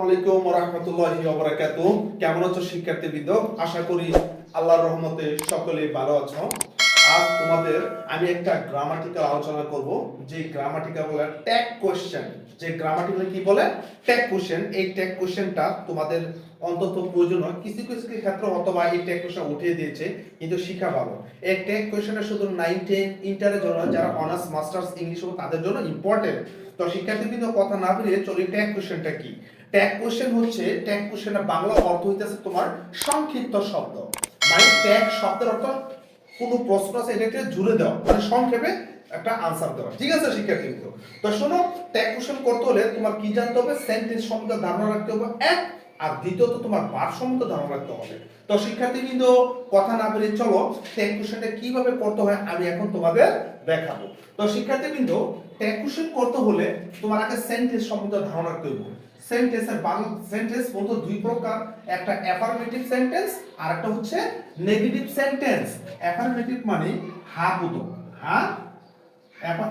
আলাইকুম ওয়া রাহমাতুল্লাহি ওয়া বারাকাতুহু। কেমন আছো শিক্ষার্থীবৃন্দ? আশা করি আল্লাহর রহমতে সকলে ভালো আছো। আজ তোমাদের আমি একটা গ্রামাটিক্যাল আলোচনা করব, যে গ্রামাটিক্যাল বলে ট্যাগ কোশ্চেন। যে গ্রামাটিক্যাল কি বলে? Tag question. এই ট্যাগ কোশ্চেনটা তোমাদের অন্তত প্রয়োজন হয় কিছু কিছু ক্ষেত্রে, অথবা এই ট্যাগ কোশ্চেন উঠিয়ে দিয়েছে কিন্তু শিখা ভালো। এই ট্যাগ কোশ্চেনটা শুধু 9 10 ইন্টারের জন্য, যারা অনার্স মাস্টার্স ইংলিশ হবে তাদের জন্য ইম্পর্টেন্ট। তো শিক্ষার্থীবৃন্দ কথা না বলে চলি ট্যাগ কোশ্চেনটা কি। ট্যাগ কোশ্চেন হচ্ছে, ট্যাগ কোশ্চেনের বাংলা অর্থ হইতেছে তোমার সংক্ষিপ্ত শব্দ। মানে ট্যাগ শব্দের অর্থ কোন প্রশ্ন আছে এটাকে জুড়ে দেওয়া, মানে সংক্ষেপে একটা আনসার দেওয়া। ঠিক আছে শিক্ষার্থীবৃন্দ? তো শোনো, ট্যাগ কোশ্চেন করতে হলে তোমার কি জানতে হবে? সেন্টেন্স সম্বন্ধে ধারণা রাখতে হবে এক, আর দ্বিতীয়ত তোমার ভার্ব সম্বন্ধে ধারণা রাখতে হবে। তো শিক্ষার্থীবৃন্দ কথা না বলে চলো ট্যাগ কোশ্চেনটা কিভাবে করতে হয় আমি এখন তোমাদের দেখাবো। তো শিক্ষার্থীবৃন্দ, ট্যাগ কোশ্চেন করতে হলে তোমার আগে সেন্টেন্স সম্বন্ধে ধারণা রাখতে হবে। সেন্টেন্সের বাংলা সেন্টেন্স বলতে দুই প্রকার, একটা অ্যাফার্মেটিভ সেন্টেন্স আর একটা হচ্ছে নেগেটিভ সেন্টেন্স। অ্যাফার্মেটিভ মানে হা বোধক, হ্যাঁ,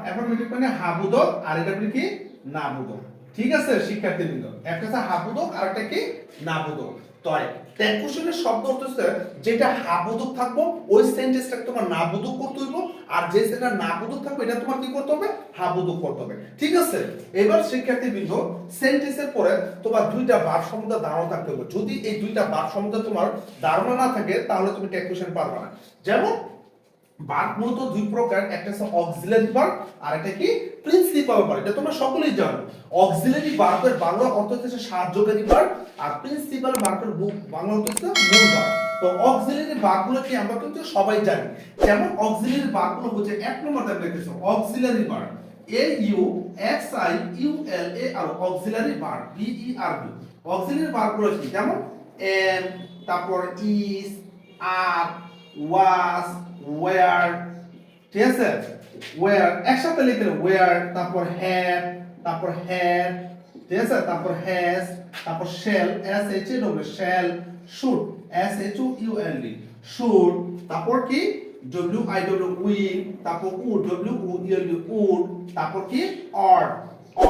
অ্যাফার্মেটিভ মানে হা বোধক, আর এটা কি না বোধক। ঠিক আছে শিক্ষার্থীবৃন্দ, একটা হচ্ছে হা বোধক আর একটা কি না বোধক। তো ট্যাগ কোশ্চেনের শব্দ অর্থ হচ্ছে যেটা হা বোধক থাকবো ওই সেন্টেন্সটা তোমার না বোধক করতে হইব, আর যে সেটা না বোধক থাকবে এটা তোমার কি করতে হবে? হা বোধক করতে হবে। ঠিক আছে, এবার শিক্ষার্থীবৃন্দ সেন্টেন্সের পরে তোমার দুইটা ভার্ব সম্বন্ধে ধারণা থাকতে হবে। যদি এই দুইটা ভার্ব সম্বন্ধে তোমার ধারণা না থাকে তাহলে তুমি ট্যাগ কোশ্চেন পারবে না। যেমন ভার্ব মূলত দুই প্রকার, একটা হচ্ছে অক্সিলারি ভার্ব আর একটা কি প্রিন্সিপাল ভার্ব। এটা তোমরা সকলেই জানো। অক্সিলারি ভার্বের বাংলা অর্থ হচ্ছে সাহায্যকারী ভার্ব, আর প্রিন্সিপাল ভার্বের বাংলা অর্থ হচ্ছে মূল ভার্ব। তো অক্সিলারি ভার্বগুলো কি আমরা কিন্তু সবাই জানি। যেমন অক্সিলারি ভার্বগুলো হচ্ছে এক নম্বর দেখো লিখেছো auxiliary verb A U X I U L A R auxiliary verb B E R B. Auxiliary ভার্বগুলো কি? যেমন এম, তারপর ইজ, আর, ওয়াজ, ওয়্যার। ঠিক আছে, ওয়্যার একসাথে লিখলে ওয়্যার, তারপর হ্যাভ, তারপর হ্যাড, ঠিক আছে, তারপর হ্যাজ, তারপর shall S H A W shall, should S H U L D should, তারপর কি ডব্লিউ আই ডব্লিউ উইল, তারপর উ ডব্লিউ উ ইউ এল ডি উড, তারপর কি অড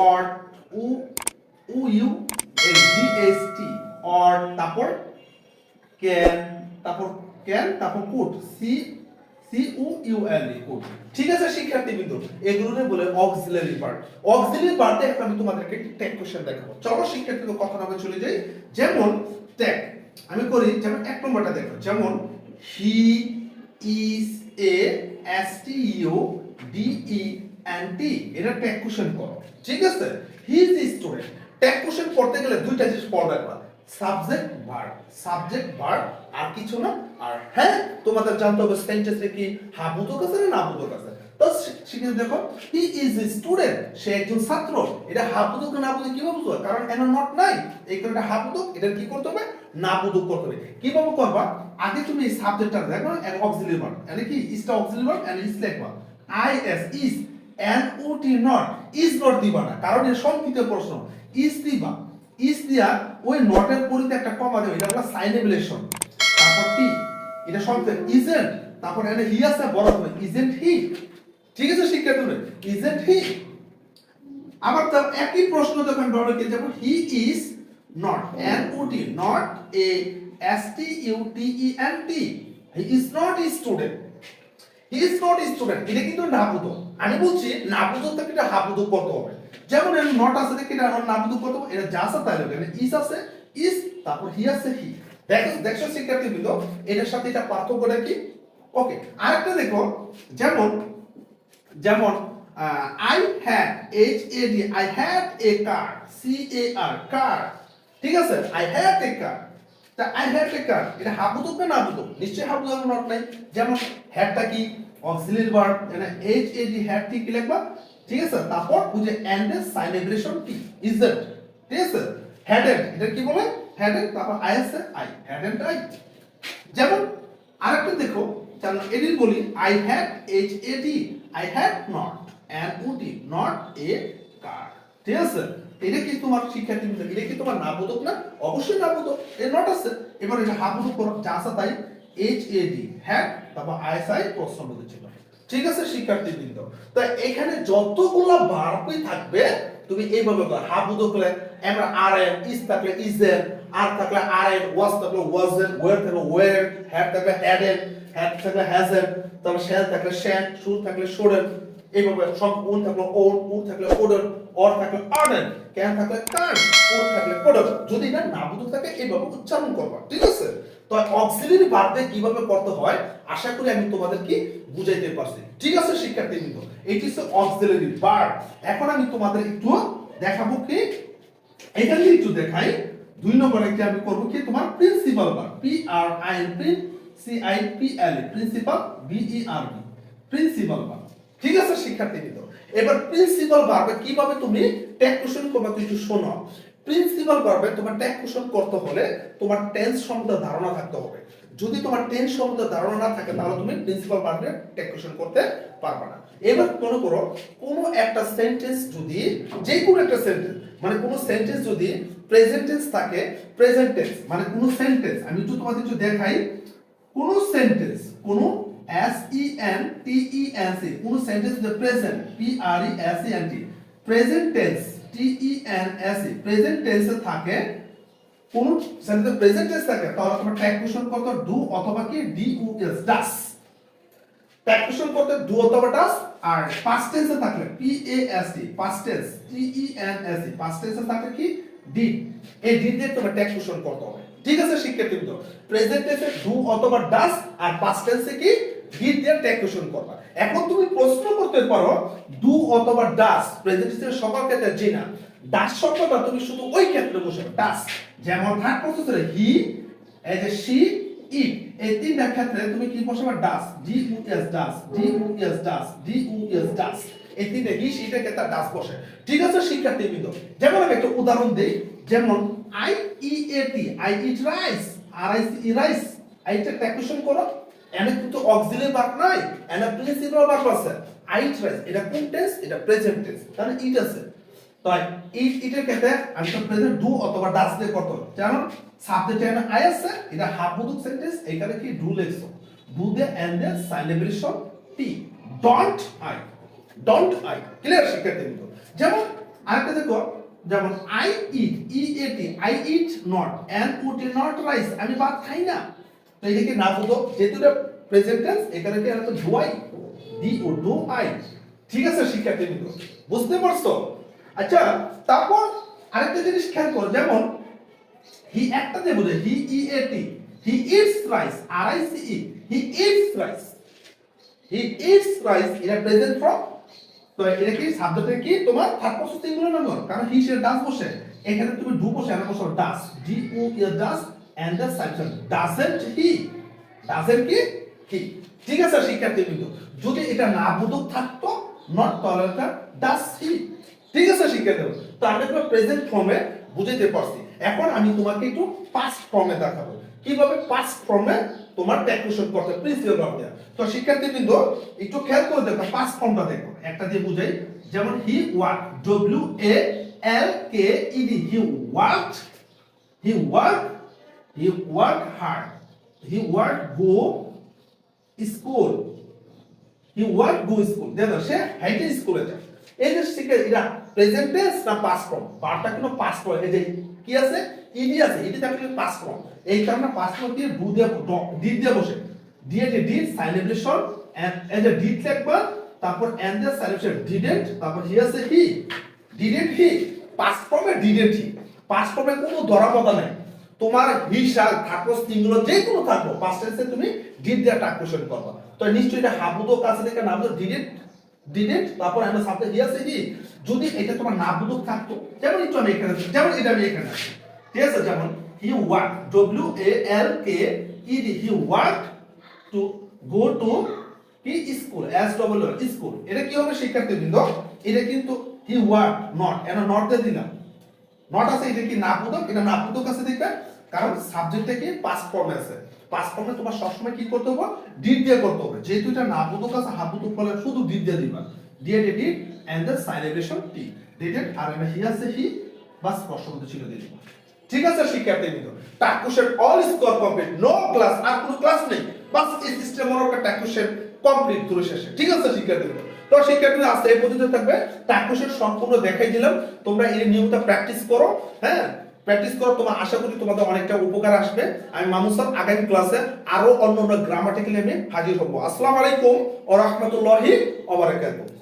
অড উ উ U L D S T ought, তারপর ক্যান, তারপর ক্যান, তারপর কুড সি সি উ ইউ এল ই কুড। ঠিক আছে শিক্ষার্থীবৃন্দ, এগুলোকে বলে অক্সিলারি ভার্ব। অক্সিলারি ভার্বে এখন আমি তোমাদেরকে একটি ট্যাগ কোশ্চেন দেখাবো। চলো শিক্ষার্থীবৃন্দ কথা না বলে চলে যাই। যেমন ট্যাগ আমি করি, যেমন এক নম্বরটা দেখো, যেমন he is a S T U D E N টি, এটা ট্যাগ কোশ্চেন করো। ঠিক আছে, he is student. Tag question করতে গেলে দুইটা জিনিস পড়বে, সাবজেক্ট ভার্ব, সাবজেক্ট ভার্ব আর কিছু না। আর হ্যাঁ তোমাদের জানতে হবে সেন্টেন্সে কি হা বোধক আছে না বোধক আছে। তো শিখে দেখো হি ইজ এ স্টুডেন্ট, সে একজন ছাত্র। এটা হা বোধক না বোধক কিভাবে বুঝবো? কারণ এন নট নাই, এই কারণে হা বোধক, এটা কি করতে হবে? না বোধক করতে হবে। কিভাবে করবা? আগে তুমি এই সাবজেক্টটা দেখো, এন অক্সিলারি ভার্ব, মানে কি ইজটা অক্সিলারি ভার্ব এন্ড ইজ লিখবা I S is, N O T not, is not দিবা না, কারণ এর সংক্ষিপ্ত প্রশ্ন। ইজ দিবা, ইজ দিয়া ওই নটের পরিতে একটা কমা দেবে, এটা হলো সাইনেবলেশন। তারপর টি, এটা সংক্ষেপ ইজেন্ট, তারপর এখানে হি আছে বড় হবে ইজেন্ট হি। ঠিক আছে শিক্ষার্থীরা, ইজেন্ট হি। আবার তার একই প্রশ্ন যখন বড় কি, যেমন he is not, N O T not A S T U D E N T, he is not a student, he is not a student. এটা কিন্তু না বোধক। আমি বলছি না বোধক থেকে এটা হা বোধক করতে হবে। যেমন এর নট আছে দেখি, এটা আমার না বোধক করতে হবে। এটা যা আছে তাই লিখবে, ইজ আছে ইজ, তারপর হি আছে হি। দেখো শিক্ষার্থীবৃন্দ, এটার সাথে এটা পার্থক্যটা কি? ওকে, আরেকটা দেখো, যেমন যেমন I had H A D, I had a car, C A R car. ঠিক আছে, আই হ্যাড এ কার। তা আই হ্যাড এ কার, এটা হা বোধক না বোধক? নিশ্চয়ই হা বোধক, নট নাই। যেমন হ্যাডটা কি অক্সিলারি ভার্ব, মানে এইচ এ ডি হ্যাড টি কি লিখবা? ঠিক আছে, তারপর ওই যে এন্ড এর সাইনেবলেশন টি ইজেন্ট। ঠিক আছে, হ্যাডেন্ট, এটা কি বলে? হ্যাডেন্ট, তারপর আই আছে আই, হ্যাডেন্ট আই। যেমন আরেকটা দেখো, যেমন এডিট বলি I had H A D, I had not N O T not a car. ঠিক আছে, এটা কি তোমার শিক্ষার্থী, এটা কি তোমার না বোধক না? অবশ্যই না বোধক, এর নট আছে। এবার এটা হা বোধক করো, যা আছে তাই, এইচ এ ডি হ্যাড, তারপর আই এস আই প্রশ্ন বোধক ছিল। ঠিক আছে শিক্ষার্থীবৃন্দ, তো এখানে যতগুলা ভার্বই থাকবে তুমি এইভাবে করো। হাবুদক হলে আমরা আর এন, ইজ থাকলে ইজেন, আর থাকলে আর এন, ওয়াজ থাকলে ওয়াজেন, ওয়ার থাকলে ওয়ার, হ্যাড থাকলে হ্যাডেন, হ্যাড থাকলে হ্যাজেন, তারপর শ্যাল থাকলে শ্যান, শুড থাকলে শুডেন, এইভাবে সব উন থাকলে ওন, উড থাকলে ওডেন, অর থাকলে অর্ডেন, ক্যান থাকলে কান, ওর থাকলে কোডেন। যদি এটা নাবুদক থাকে এইভাবে উচ্চারণ করবা, ঠিক আছে? তো অক্সিলারি ভার্ব দিয়ে কিভাবে করতে হয় আশা করি আমি তোমাদেরকে বুঝাইতে পারছি, ঠিক আছে শিক্ষার্থীবৃন্দ? এটি হচ্ছে অক্সিলারি ভার্ব। এখন আমি তোমাদের একটু দেখাবো কি, এখানে একটু দেখাই। 2 নম্বরে কি আমি করব কি, তোমার principal verb, P R I N C I P L, principal B E R B, principal verb, ঠিক আছে শিক্ষার্থীবৃন্দ? এবার প্রিন্সিপাল ভার্বে কিভাবে তুমি ট্যাগ কোশ্চেন করবে একটু শোনো। প্রিন্সিপাল ভার্বে তোমার ট্যাগ কোশ্চেন করতে হলে তোমার টেন্স সম্বন্ধে ধারণা থাকতে হবে। যদি তোমার টেন্স সম্বন্ধে ধারণা না থাকে তাহলে তুমি প্রিন্সিপাল ভার্বে ট্যাগ কোশ্চেন করতে পারবে না। এবার মনে করো কোনো একটা সেন্টেন্স যদি, যে কোনো একটা সেন্টেন্স মানে কোনো সেন্টেন্স যদি প্রেজেন্ট টেন্স থাকে, প্রেজেন্ট টেন্স মানে কোনো সেন্টেন্স, আমি একটু তোমাদের একটু দেখাই। কোনো সেন্টেন্স, কোনো S E N T E N C, কোনো সেন্টেন্স যে present P R E S E N T, present tense T E N S E, present টেন্সে থাকে, কোন সেন্টেন্স প্রেজেন্ট টেন্স থাকে তাহলে তোমার ট্যাগ কোশ্চেন করতে ডু অথবা কি ডি উ এস, ডাস। ট্যাগ কোশ্চেন করতে ডু অথবা ডাস। আর পাস্ট টেন্সে থাকলে P A S T, past tense T E N S E, past টেন্সে থাকে কি ডিড। এই ডিড দিয়ে তোমার ট্যাগ কোশ্চেন করতে হবে, ঠিক আছে শিক্ষার্থীবৃন্দ? প্রেজেন্ট টেন্সে ডু অথবা ডাস, আর পাস্ট টেন্সে কি ডিড দিয়ে ট্যাগ কোশ্চেন করবা। এখন তুমি প্রশ্ন করতে পারো ডু অথবা ডাস প্রেজেন্ট টেন্সের সকল ক্ষেত্রে জি না, ডাস শব্দটা তুমি শুধু ওই ক্ষেত্রে বসাবে ডাস। যেমন থার্ড প্রসেসরে হি, এই যে শি, ইট, এই তিনটা ক্ষেত্রে তুমি কি বসাবে ডাস, ডি ইউ এস ডাস, ডি ইউ এস ডাস, ডি ইউ এস ডাস। এই তিনটা হি শিটের ক্ষেত্রে ডাস বসে, ঠিক আছে শিক্ষার্থীবৃন্দ? যেমন আমি একটা উদাহরণ দেই, যেমন I E A T, I eat rice, R I C E rice, আইটা ট্যাগ কোশ্চেন করো। এনে কিন্তু অক্সিলারি ভার্ব নাই, এনে প্রিন্সিপাল ভার্ব আছে। আই ইট রাইস, এটা কোন টেন্স? এটা প্রেজেন্ট টেন্স, তাহলে ইট আছে। তাই ইটের ক্ষেত্রে আমি তো প্রেজেন্ট ডু অথবা ডাস দিয়ে করতে হবে। যেমন সাবজেক্ট এখানে আই আছে, এটা হাফবোধক সেন্টেন্স, এখানে কি ডু লেখছো, ডু দিয়ে এন্ড দিয়ে সাইলেবরেশন T, don't I, don't I, clear শিক্ষার্থীবৃন্দ? যেমন আরেকটা দেখো, যেমন I eat, E A T, I eat not, N O T not rice, আমি ভাত খাই না। তো এটা কি নাবোধক, যেহেতু এটা প্রেজেন্ট টেন্স, এখানে কি এটা do I, D O do I, ঠিক আছে শিক্ষার্থীবৃন্দ? বুঝতে পারছো? আচ্ছা, তারপর আরেকটা জিনিস খেয়াল করো, যেমন হি একটা দিয়ে বোঝায়, he E A T, he eats rice, R I C E, he eats rice, he eats rice, এটা প্রেজেন্ট ফর্ম। তো এটা কি সাবজেক্টে কি তোমার থার্ড পারসন সিঙ্গুলার নাম্বার, কারণ হি সে ডাস বসে, এখানে তুমি ডু বসে, এখানে বসে does, D O S does, and the subject doesn't he, doesn't কি হি, ঠিক আছে শিক্ষার্থীবৃন্দ? যদি এটা না বোধক থাকতো নট, তাহলে এটা ডাস হি, ঠিক আছে শিক্ষার্থী? তো আমরা একটু প্রেজেন্ট ফর্মে বুঝাইতে পারছি। এখন আমি তোমাকে একটু পাস্ট ফর্মে দেখাবো কিভাবে পাস্ট ফর্মে তোমার ট্যাগ কোশ্চেন করতে প্রিন্সিপাল ভার্ব দিয়ে। তো শিক্ষার্থীবৃন্দ একটু খেয়াল করে দেখো, পাস্ট ফর্মটা দেখো, একটা দিয়ে বুঝাই। যেমন he work, W A L K E D, he worked, he work, he work hard, he work go school, he work go school, দেখো সে হাইটে স্কুলে যায়। এই যে শিখে এটা প্রেজেন্ট টেন্স না পাস্ট ফর্ম, ভার্বটা কিন্তু পাস্ট ফর্ম, এই যে কি আছে ইডি আছে, ইডি থাকলে পাস্ট ফর্ম, এই কারণে পাস্ট ফর্ম দিয়ে ডু দিয়ে ডিড দিয়ে বসে, দিয়ে যে ডিড সাইলেবরেশন এন্ড এই যে ডিড লিখবা, তারপর এন্ড দ্য সাইলেবরেশন ডিডেন্ট, তারপর হি আছে হি, ডিডেন্ট হি, পাস্ট ফর্মে ডিডেন্ট হি, পাস্ট ফর্মে কোনো ধরা কথা নাই। তোমার হি শাল থাকো সিঙ্গুলার যে কোনো থাকো, পাস্ট টেন্সে তুমি ডিড দিয়ে ট্যাগ কোশ্চেন করবা। তো নিশ্চয়ই এটা হাবুদক আছে দেখে নাম তো ডিডেন্ট, ডিডেন্ট, তারপর আমরা সাথে হি আছে হি। যদি এটা তোমার নাবুদক থাকতো, যেমন একটু আমি এখানে, যেমন এটা আমি এখানে আছি, ঠিক আছে? যেমন he work, W A L K E D, he work to go to কি স্কুল, এস ডব্লিউ স্কুল, এটা কি হবে শিক্ষার্থীবৃন্দ? এটা কিন্তু হি ওয়ার্ক নট, এটা নট দিয়ে দিলাম, নট আছে, এটা কি নাবুদক, এটা নাবুদক আছে দেখবে, কারণ সাবজেক্টটা কি পাস্ট ফর্মে আছে। পাস্ট ফর্মে তোমার সবসময় কি করতে হবে, ডিড দিয়ে করতে হবে। যেহেতু এটা নাবুদক আছে, হাবুদক বলে শুধু ডিড দিয়ে দিবা, দিয়ে ডিড এন্ড দ্য সাইলেবরেশন টি, ডিডেন্ট, আর এখানে হি আছে হি, বাস প্রশ্ন মধ্যে ছিল দিয়ে দিবা, ঠিক আছে শিক্ষার্থীবৃন্দ? Tag question all score complete, no class, আর কোনো ক্লাস নেই, বাস এই সিস্টেম মনে একটা ট্যাগ কোশ্চেন কমপ্লিট করে শেষে, ঠিক আছে শিক্ষার্থীবৃন্দ? তো শিক্ষার্থীরা আজকে এই পর্যন্ত থাকবে। টাকুশের সম্পূর্ণ দেখাই দিলাম, তোমরা এই নিয়মটা প্র্যাকটিস করো। হ্যাঁ, প্র্যাকটিস করো, তোমার আশা করি তোমাদের অনেকটা উপকার আসবে। আমি মামুন স্যার আগামী ক্লাসে আরো অন্য গ্রামাটিক্যালি আমি হাজির হব। আসসালামু আলাইকুম ওয়া রাহমাতুল্লাহি ওয়া বারাকাতুহু।